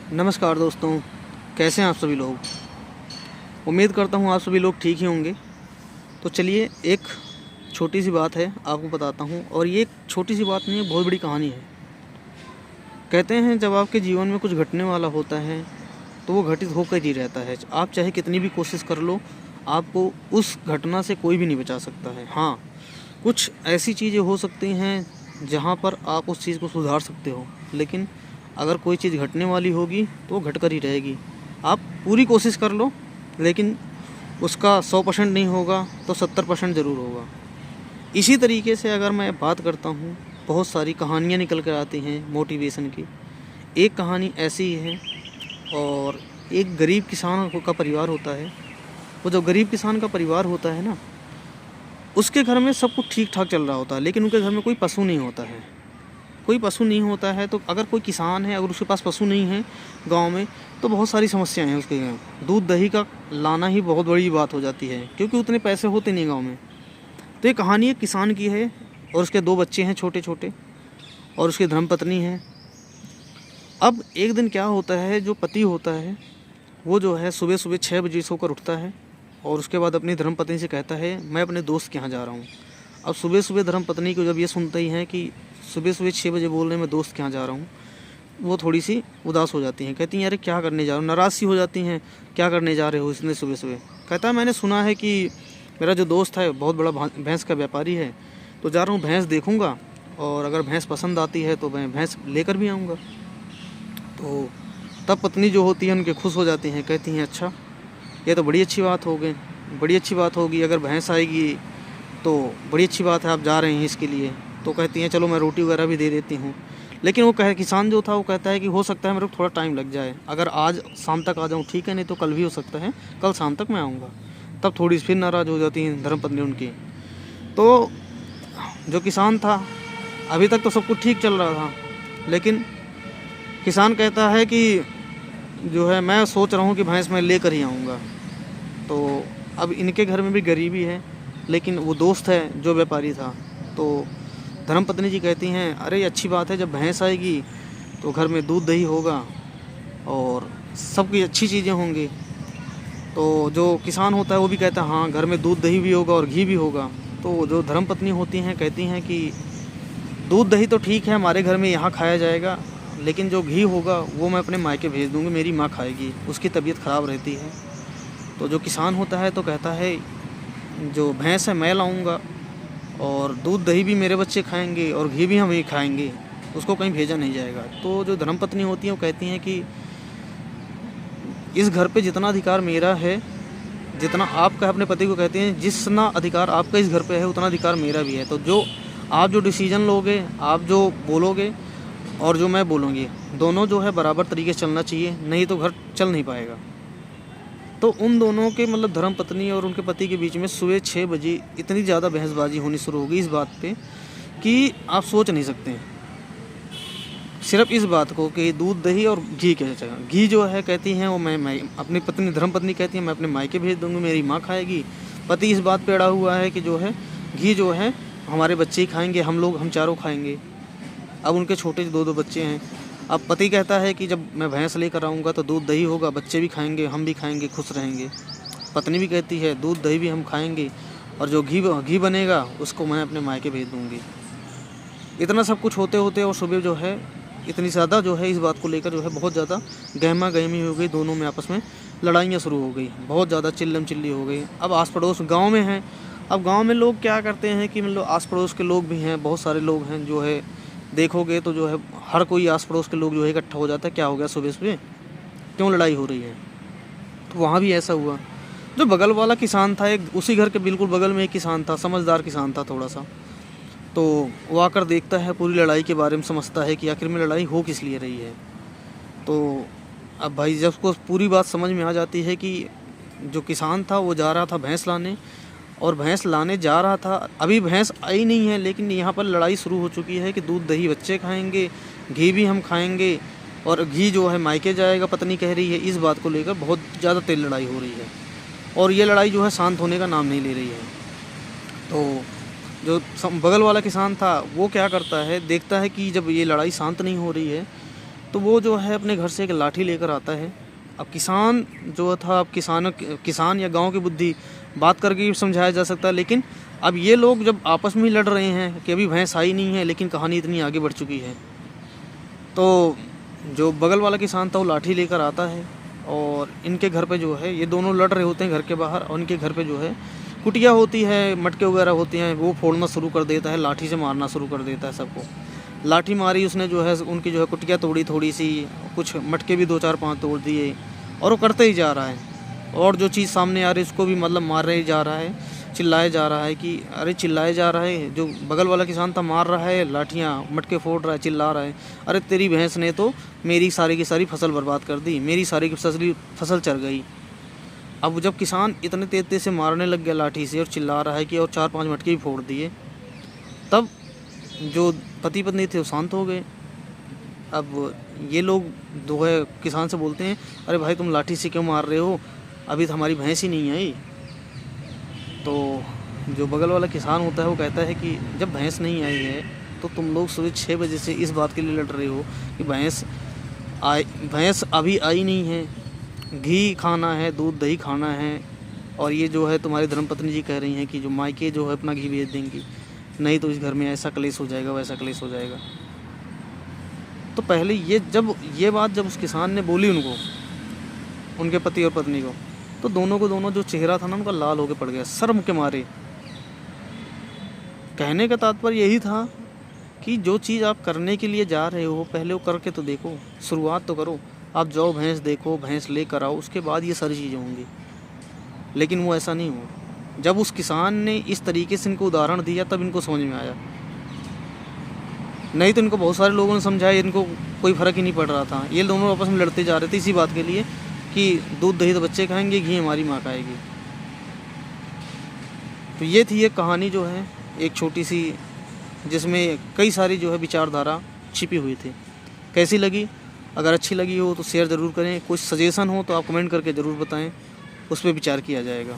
नमस्कार दोस्तों, कैसे हैं आप सभी लोग। उम्मीद करता हूँ आप सभी लोग ठीक ही होंगे। तो चलिए एक छोटी सी बात है आपको बताता हूँ, और ये एक छोटी सी बात नहीं है, बहुत बड़ी कहानी है। कहते हैं जब आपके जीवन में कुछ घटने वाला होता है तो वो घटित होकर ही रहता है। आप चाहे कितनी भी कोशिश कर लो, आपको उस घटना से कोई भी नहीं बचा सकता है। हाँ, कुछ ऐसी चीज़ें हो सकती हैं जहाँ पर आप उस चीज़ को सुधार सकते हो, लेकिन अगर कोई चीज़ घटने वाली होगी तो वो घट कर ही रहेगी। आप पूरी कोशिश कर लो, लेकिन उसका 100% नहीं होगा तो 70% ज़रूर होगा। इसी तरीके से अगर मैं बात करता हूँ, बहुत सारी कहानियाँ निकल कर आती हैं मोटिवेशन की। एक कहानी ऐसी है, और एक गरीब किसान का परिवार होता है। वो जो गरीब किसान का परिवार होता है ना, उसके घर में सब कुछ ठीक ठाक चल रहा होता है, लेकिन उनके घर में कोई पशु नहीं होता है। कोई पशु नहीं होता है तो अगर कोई किसान है, अगर उसके पास पशु नहीं है गांव में, तो बहुत सारी समस्याएं हैं उसके घर। दूध दही का लाना ही बहुत बड़ी बात हो जाती है, क्योंकि उतने पैसे होते नहीं गांव में। तो ये कहानी एक किसान की है, और उसके 2 बच्चे हैं छोटे छोटे, और उसकी धर्मपत्नी है। अब एक दिन क्या होता है, जो पति होता है वो जो है सुबह सुबह 6 बजे सोकर उठता है, और उसके बाद अपनी धर्मपत्नी से कहता है मैं अपने दोस्त के यहाँ जा रहा हूँ। अब सुबह सुबह धर्मपत्नी को जब ये सुनते ही हैं कि सुबह सुबह 6 बजे बोल रहे हैं मैं दोस्त के यहाँ जा रहा हूँ, वो थोड़ी सी उदास हो जाती हैं। कहती हैं अरे क्या करने जा रहे हो, नाराज़ सी हो जाती हैं, क्या करने जा रहे हो इतने सुबह सुबह। कहता है मैंने सुना है कि मेरा जो दोस्त है बहुत बड़ा भैंस का व्यापारी है, तो जा रहा हूँ भैंस देखूँगा, और अगर भैंस पसंद आती है तो मैं भैंस लेकर भी आऊँगा। तो तब पत्नी जो होती है उनके खुश हो जाती हैं, कहती हैं अच्छा ये तो बड़ी अच्छी बात हो गई, बड़ी अच्छी बात होगी, अगर भैंस आएगी तो बड़ी अच्छी बात है, आप जा रहे हैं इसके लिए। तो कहती हैं चलो मैं रोटी वगैरह भी दे देती हूँ। लेकिन वो किसान जो था वो कहता है कि हो सकता है मेरे को थोड़ा टाइम लग जाए, अगर आज शाम तक आ जाऊँ ठीक है, नहीं तो कल भी हो सकता है, कल शाम तक मैं आऊँगा। तब थोड़ी फिर नाराज़ हो जाती हैं धर्मपत्नी उनकी। तो जो किसान था, अभी तक तो सब कुछ ठीक चल रहा था, लेकिन किसान कहता है कि जो है मैं सोच रहा हूँ कि भैंस मैं लेकर ही आऊँगा। तो अब इनके घर में भी गरीबी है, लेकिन वो दोस्त है जो व्यापारी था। तो धर्मपत्नी जी कहती हैं अरे अच्छी बात है, जब भैंस आएगी तो घर में दूध दही होगा और सब की अच्छी चीज़ें होंगी। तो जो किसान होता है वो भी कहता है हाँ घर में दूध दही भी होगा और घी भी होगा। तो जो धर्मपत्नी होती हैं कहती हैं कि दूध दही तो ठीक है हमारे घर में यहाँ खाया जाएगा, लेकिन जो घी होगा वो मैं अपने मायके भेज दूँगी, मेरी माँ खाएगी, उसकी तबीयत ख़राब रहती है। तो जो किसान होता है तो कहता है जो भैंस है मैं लाऊंगा, और दूध दही भी मेरे बच्चे खाएंगे और घी भी हम ही खाएंगे, उसको कहीं भेजा नहीं जाएगा। तो जो धर्मपत्नी होती है वो कहती हैं कि इस घर पे जितना अधिकार मेरा है, जितना आपका अपने पति को कहते हैं जितना अधिकार आपका इस घर पे है उतना अधिकार मेरा भी है। तो जो आप जो डिसीजन लोगे, आप जो बोलोगे और जो मैं बोलूँगी, दोनों जो है बराबर तरीके से चलना चाहिए, नहीं तो घर चल नहीं पाएगा। तो उन दोनों के मतलब धर्मपत्नी और उनके पति के बीच में सुबह 6 बजे इतनी ज़्यादा बहसबाजी होनी शुरू हो गई इस बात पे कि आप सोच नहीं सकते हैं। सिर्फ इस बात को कि दूध दही और घी कैसे चाहिए। घी जो है कहती हैं वो मैं अपनी पत्नी धर्मपत्नी कहती है मैं अपने मायके भेज दूँगी, मेरी माँ खाएगी। पति इस बात पे अड़ा हुआ है कि जो है घी जो है हमारे बच्चे ही खाएँगे, हम चारों खाएँगे। अब उनके छोटे 2 बच्चे हैं। अब पति कहता है कि जब मैं भैंस लेकर आऊँगा तो दूध दही होगा, बच्चे भी खाएंगे, हम भी खाएंगे, खुश रहेंगे। पत्नी भी कहती है दूध दही भी हम खाएंगे, और जो घी बनेगा उसको मैं अपने मायके भेज दूँगी। इतना सब कुछ होते होते और सुबह जो है इतनी ज़्यादा जो है इस बात को लेकर जो है बहुत ज़्यादा गहमा गहमी हो गई, दोनों में आपस में लड़ाइयाँ शुरू हो गई, बहुत ज़्यादा चिल्लम चिल्ली हो गई। अब आस पड़ोस गाँव में हैं। अब गाँव में लोग क्या करते हैं कि मतलब आस पड़ोस के लोग भी हैं, बहुत सारे लोग हैं जो है देखोगे तो जो है हर कोई आस पड़ोस के लोग जो है इकट्ठा हो जाता है, क्या हो गया सुबह सुबह, क्यों लड़ाई हो रही है। तो वहाँ भी ऐसा हुआ। जो बगल वाला किसान था, एक उसी घर के बिल्कुल बगल में एक किसान था, समझदार किसान था थोड़ा सा। तो वो आकर देखता है, पूरी लड़ाई के बारे में समझता है कि आखिर में लड़ाई हो किस लिए रही है। तो अब भाई जब उसको पूरी बात समझ में आ जाती है कि जो किसान था वो जा रहा था भैंस लाने, और भैंस लाने जा रहा था, अभी भैंस आई नहीं है, लेकिन यहाँ पर लड़ाई शुरू हो चुकी है कि दूध दही बच्चे खाएंगे, घी भी हम खाएंगे, और घी जो है मायके जाएगा, पत्नी कह रही है। इस बात को लेकर बहुत ज़्यादा तेज लड़ाई हो रही है, और ये लड़ाई जो है शांत होने का नाम नहीं ले रही है। तो जो बगल वाला किसान था वो क्या करता है, देखता है कि जब ये लड़ाई शांत नहीं हो रही है तो वो जो है अपने घर से एक लाठी लेकर आता है। अब किसान जो था, अब किसान या गांव की बुद्धि बात करके ही समझाया जा सकता है, लेकिन अब ये लोग जब आपस में ही लड़ रहे हैं कि अभी भैंस आई नहीं है, लेकिन कहानी इतनी आगे बढ़ चुकी है, तो जो बगल वाला किसान था वो लाठी लेकर आता है और इनके घर पे जो है, ये दोनों लड़ रहे होते हैं घर के बाहर, और इनके घर पे जो है कुटिया होती है, मटके वगैरह होती हैं, वो फोड़ना शुरू कर देता है, लाठी से मारना शुरू कर देता है सबको। लाठी मारी उसने, जो है उनकी जो है कुटिया तोड़ी थोड़ी सी, कुछ मटके भी 2-4-5 तोड़ दिए, और वो करते ही जा रहा है। और जो चीज़ सामने आ रही है उसको भी मतलब मार रहे जा रहा है, चिल्लाए जा रहा है कि अरे, चिल्लाए जा रहा है, जो बगल वाला किसान था मार रहा है, लाठियाँ मटके फोड़ रहा है, चिल्ला रहा है, अरे तेरी भैंस ने तो मेरी सारी की सारी फसल बर्बाद कर दी, मेरी सारी की फसल चर गई। अब जब किसान इतने तेज से मारने लग गया लाठी से और चिल्ला रहा है कि और 4-5 मटके भी फोड़ दिए, तब जो पति पत्नी थे वो शांत हो गए। अब ये लोग जो है किसान से बोलते हैं, अरे भाई तुम लाठी से क्यों मार रहे हो, अभी तो हमारी भैंस ही नहीं आई। तो जो बगल वाला किसान होता है वो कहता है कि जब भैंस नहीं आई है तो तुम लोग सुबह 6 बजे से इस बात के लिए लड़ रहे हो कि भैंस अभी आई नहीं है, घी खाना है, दूध दही खाना है, और ये जो है तुम्हारी धर्मपत्नी जी कह रही हैं कि जो मायके जो है अपना घी बेच देंगी, नहीं तो इस घर में ऐसा क्लेश हो जाएगा, वैसा क्लेश हो जाएगा। तो पहले ये बात जब उस किसान ने बोली उनको, उनके पति और पत्नी को, तो दोनों जो चेहरा था ना उनका लाल होकर पड़ गया शर्म के मारे। कहने का तात्पर्य यही था कि जो चीज़ आप करने के लिए जा रहे हो पहले वो करके तो देखो, शुरुआत तो करो। आप जाओ भैंस देखो, भैंस लेकर आओ, उसके बाद ये सारी चीज़ें होंगी। लेकिन वो ऐसा नहीं हुआ। जब उस किसान ने इस तरीके से इनको उदाहरण दिया तब इनको समझ में आया, नहीं तो इनको बहुत सारे लोगों ने समझाया, इनको कोई फ़र्क ही नहीं पड़ रहा था। ये दोनों आपस में लड़ते जा रहे थे इसी बात के लिए कि दूध दही तो बच्चे खाएंगे, घी हमारी माँ खाएगी। तो ये थी एक कहानी जो है एक छोटी सी, जिसमें कई सारी जो है विचारधारा छिपी हुई थी। कैसी लगी? अगर अच्छी लगी हो तो शेयर ज़रूर करें। कुछ सजेशन हो तो आप कमेंट करके ज़रूर बताएं, उस पर विचार किया जाएगा।